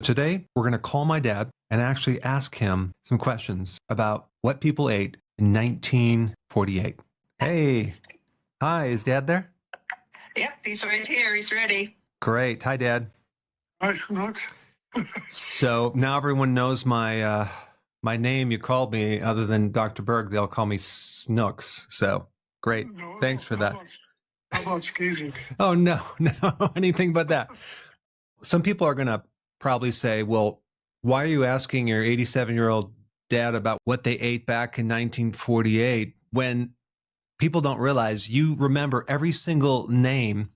Today, we're going to call my dad and actually ask him some questions about what people ate in 1948. Hey, hi, is Dad there? Yep, he's right here. He's ready. Great. Hi, Dad. Hi, Snook. So now everyone knows my my name. You called me, other than Dr. Berg, they'll call me Snooks. So great. Thanks for that. How about Skeezy? Oh, no, anything but that. Some people are going to probably say, well, why are you asking your 87-year-old dad about what they ate back in 1948 when people don't realize you remember every single name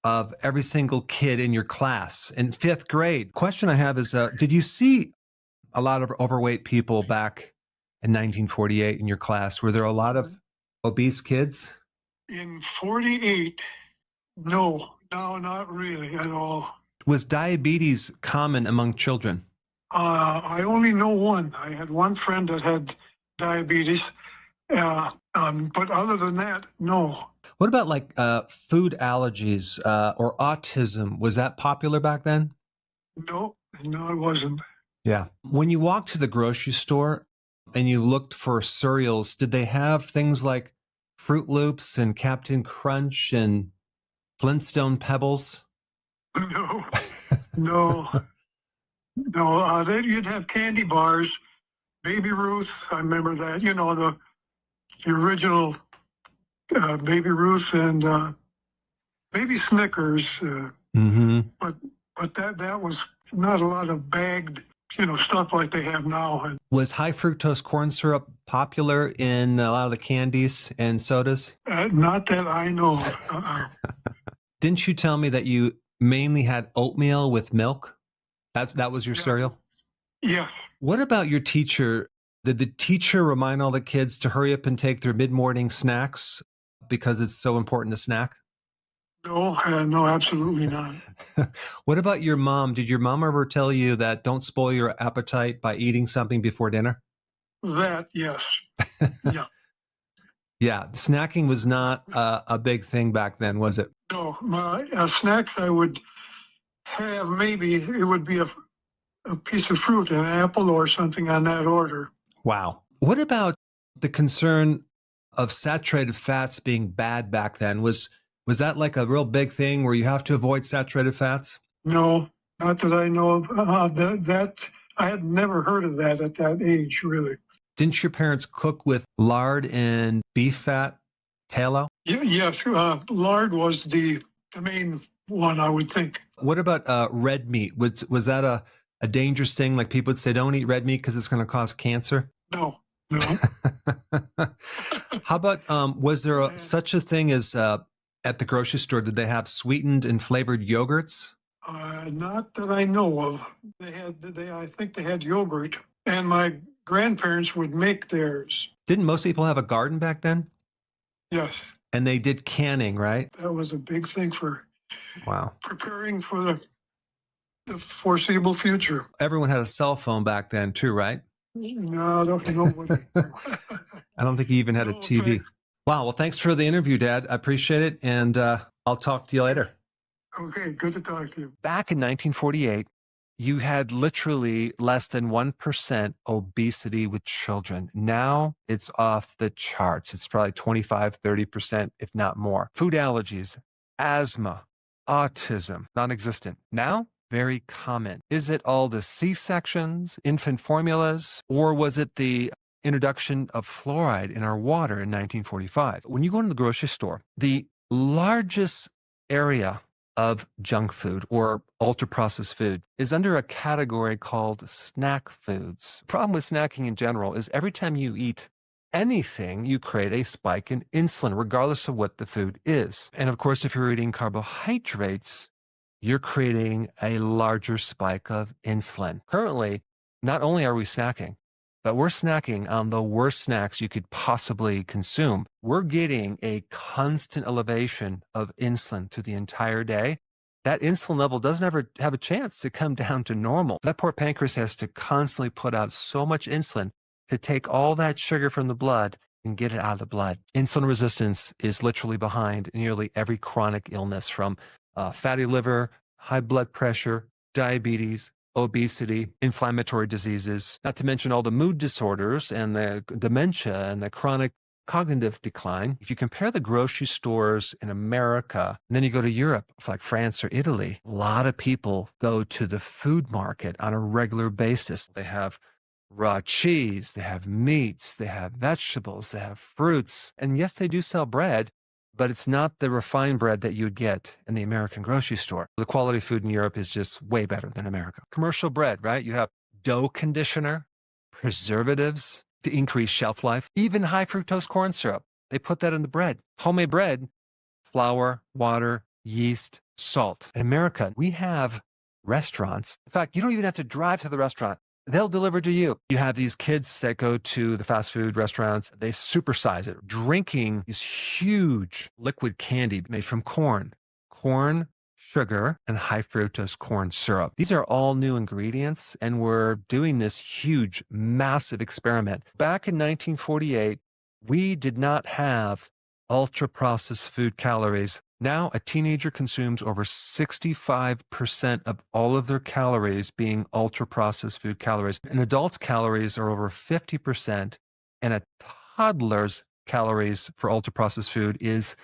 of every single kid in your class in 5th grade? Question I have is, did you see a lot of overweight people back in 1948 in your class? Were there a lot of obese kids? In 48, no, not really at all. Was diabetes common among children? I only know one. I had one friend that had diabetes, but other than that, no. What about like food allergies or autism? Was that popular back then? No, it wasn't. Yeah. When you walked to the grocery store and you looked for cereals, did they have things like Fruit Loops and Captain Crunch and Flintstone Pebbles? No. Then you'd have candy bars, Baby Ruth. I remember that. You know, the original Baby Ruth and maybe Snickers. But that was not a lot of bagged, stuff like they have now. Was high fructose corn syrup popular in a lot of the candies and sodas? Not that I know of. Didn't you tell me that you mainly had oatmeal with milk? That was your cereal? Yes. What about your teacher? Did the teacher remind all the kids to hurry up and take their mid-morning snacks because it's so important to snack? No, absolutely not. What about your mom? Did your mom ever tell you that don't spoil your appetite by eating something before dinner? That, yes. Yeah. Yeah, snacking was not a big thing back then, was it? No, my snacks I would have, maybe it would be a piece of fruit, an apple or something on that order. Wow. What about the concern of saturated fats being bad back then? Was that like a real big thing where you have to avoid saturated fats? No, not that I know of. That I had never heard of that at that age, really. Didn't your parents cook with lard and beef fat, tallow? Yes, lard was the main one, I would think. What about red meat? Was that a dangerous thing? Like people would say, don't eat red meat because it's going to cause cancer? No. How about, was there such a thing as at the grocery store, did they have sweetened and flavored yogurts? Not that I know of. I think they had yogurt, and my grandparents would make theirs. Didn't most people have a garden back then? Yes. And they did canning, right? That was a big thing for preparing for the foreseeable future. Everyone had a cell phone back then too, right? No, nobody. I don't think you even had a TV. Thanks. Wow. Well, thanks for the interview, Dad. I appreciate it. And I'll talk to you later. Okay, good to talk to you. Back in 1948, you had literally less than 1% obesity with children. Now it's off the charts. It's probably 25, 30%, if not more. Food allergies, asthma, autism, non-existent. Now, very common. Is it all the C-sections, infant formulas, or was it the introduction of fluoride in our water in 1945? When you go to the grocery store, the largest area of junk food or ultra-processed food is under a category called snack foods. The problem with snacking in general is every time you eat anything, you create a spike in insulin, regardless of what the food is. And of course, if you're eating carbohydrates, you're creating a larger spike of insulin. Currently, not only are we snacking, but we're snacking on the worst snacks you could possibly consume. We're getting a constant elevation of insulin through the entire day. That insulin level doesn't ever have a chance to come down to normal. That poor pancreas has to constantly put out so much insulin to take all that sugar from the blood and get it out of the blood. Insulin resistance is literally behind nearly every chronic illness, from fatty liver, high blood pressure, diabetes, obesity, inflammatory diseases, not to mention all the mood disorders and the dementia and the chronic cognitive decline. If you compare the grocery stores in America, and then you go to Europe, like France or Italy, a lot of people go to the food market on a regular basis. They have raw cheese, they have meats, they have vegetables, they have fruits. And yes, they do sell bread, but it's not the refined bread that you'd get in the American grocery store. The quality food in Europe is just way better than America. Commercial bread, right? You have dough conditioner, preservatives to increase shelf life, even high fructose corn syrup. They put that in the bread. Homemade bread, flour, water, yeast, salt. In America, we have restaurants. In fact, you don't even have to drive to the restaurant. They'll deliver to you. You have these kids that go to the fast food restaurants. They supersize it, drinking this huge liquid candy made from corn, sugar, and high fructose corn syrup. These are all new ingredients, and we're doing this huge, massive experiment. Back in 1948, we did not have ultra-processed food calories. Now, a teenager consumes over 65% of all of their calories being ultra-processed food calories. An adult's calories are over 50%, and a toddler's calories for ultra-processed food is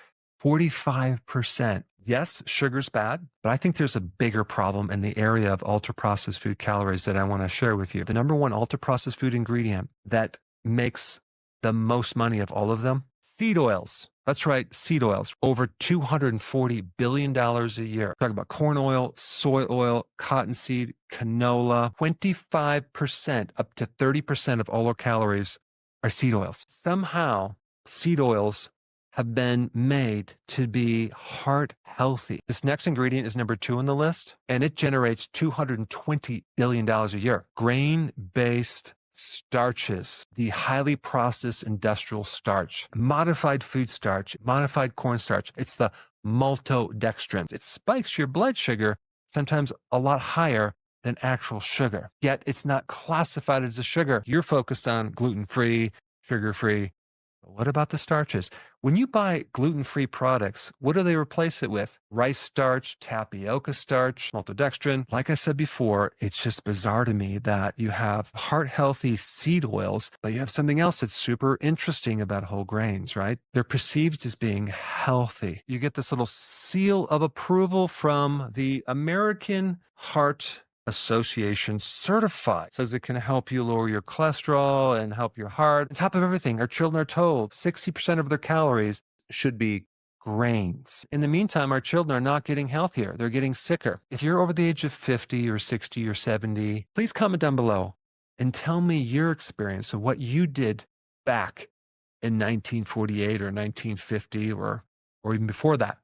45%. Yes, sugar's bad, but I think there's a bigger problem in the area of ultra-processed food calories that I want to share with you. The number one ultra-processed food ingredient that makes the most money of all of them, seed oils. That's right, seed oils. Over $240 billion a year. Talking about corn oil, soy oil, cottonseed, canola. 25% up to 30% of all our calories are seed oils. Somehow, seed oils have been made to be heart healthy. This next ingredient is number 2 on the list, and it generates $220 billion a year. Grain-based starches, the highly processed industrial starch, modified food starch, modified cornstarch. It's the maltodextrin. It spikes your blood sugar, sometimes a lot higher than actual sugar. Yet it's not classified as a sugar. You're focused on gluten-free, sugar-free. What about the starches? When you buy gluten-free products, what do they replace it with? Rice starch, tapioca starch, maltodextrin. Like I said before, it's just bizarre to me that you have heart-healthy seed oils, but you have something else that's super interesting about whole grains, right? They're perceived as being healthy. You get this little seal of approval from the American Heart Association certified. Says it can help you lower your cholesterol and help your heart. On top of everything, our children are told 60% of their calories should be grains. In the meantime, our children are not getting healthier. They're getting sicker. If you're over the age of 50 or 60 or 70, please comment down below and tell me your experience of what you did back in 1948 or 1950 or even before that.